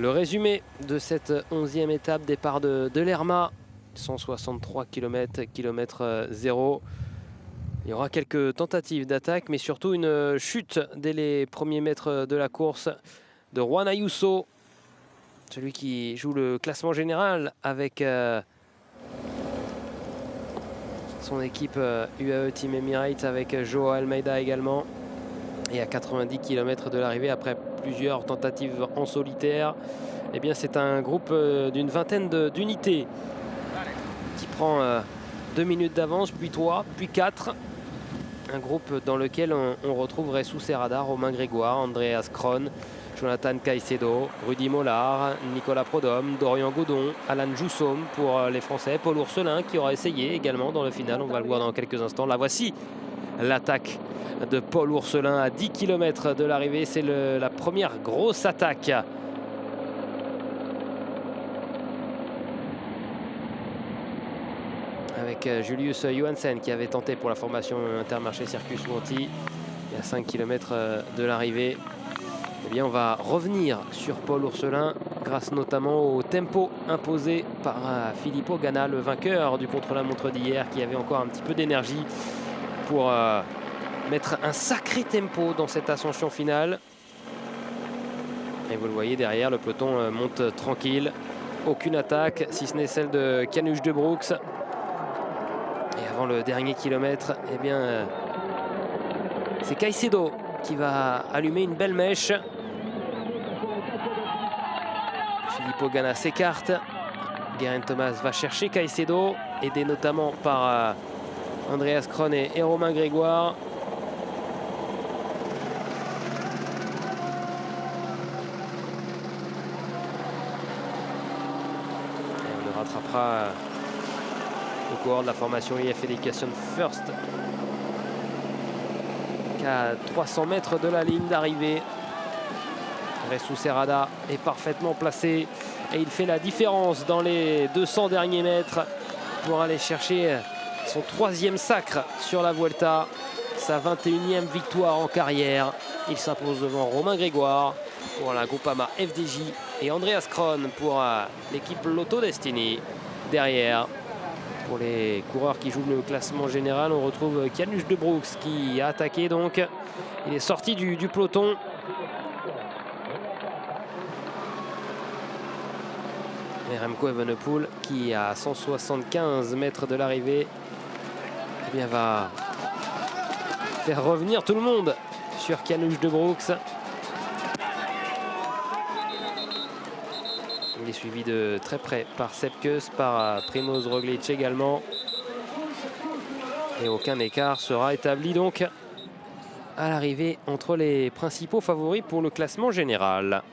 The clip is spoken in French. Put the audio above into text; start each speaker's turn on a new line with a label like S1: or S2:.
S1: Le résumé de cette 11e étape, départ de Lerma, 163 km, kilomètre 0. Il y aura quelques tentatives d'attaque, mais surtout une chute dès les premiers mètres de la course de Juan Ayuso, celui qui joue le classement général avec son équipe UAE Team Emirates, avec Joao Almeida également. Et à 90 km de l'arrivée, après plusieurs tentatives en solitaire, eh bien c'est un groupe d'une vingtaine d'unités qui prend 2 minutes d'avance, puis 3, puis 4. Un groupe dans lequel on retrouve Ressou Serrada, Romain Grégoire, Andreas Kron, Jonathan Caicedo, Rudy Mollard, Nicolas Prodhomme, Dorian Godon, Alan Joussom pour les Français, Paul Ourselin qui aura essayé également dans le final, on va le voir dans quelques instants. La voici, l'attaque de Paul Ourselin à 10 km de l'arrivée, c'est la première grosse attaque. Avec Julius Johansen qui avait tenté pour la formation Intermarché Circus Monti. Et à 5 km de l'arrivée, eh bien on va revenir sur Paul Ourselin grâce notamment au tempo imposé par Filippo Ganna, le vainqueur du contre-la-montre d'hier, qui avait encore un petit peu d'énergie pour mettre un sacré tempo dans cette ascension finale. Et vous le voyez derrière, le peloton monte tranquille. Aucune attaque, si ce n'est celle de Canuche de Brooks. Et avant le dernier kilomètre, eh bien, c'est Caicedo qui va allumer une belle mèche. Filippo Ganna s'écarte. Geraint Thomas va chercher Caicedo, aidé notamment par Andreas Kron et Romain Grégoire. Et on le rattrapera au cours de la formation IF Education First, qu'à 300 mètres de la ligne d'arrivée. Ressou Serrada est parfaitement placé et il fait la différence dans les 200 derniers mètres pour aller chercher son 3e sacre sur la Vuelta, sa 21e victoire en carrière. Il s'impose devant Romain Grégoire pour la Groupama FDJ et Andreas Kron pour l'équipe Lotto Destiny. Derrière, pour les coureurs qui jouent le classement général, on retrouve Canuche de Brooks qui a attaqué, donc il est sorti du peloton. Et Remco Evenepoel qui, à 175 mètres de l'arrivée, eh bien, va faire revenir tout le monde sur Canuche de Brooks. Il est suivi de très près par Sepp Kuss, par Primož Roglič également. Et aucun écart sera établi donc à l'arrivée entre les principaux favoris pour le classement général.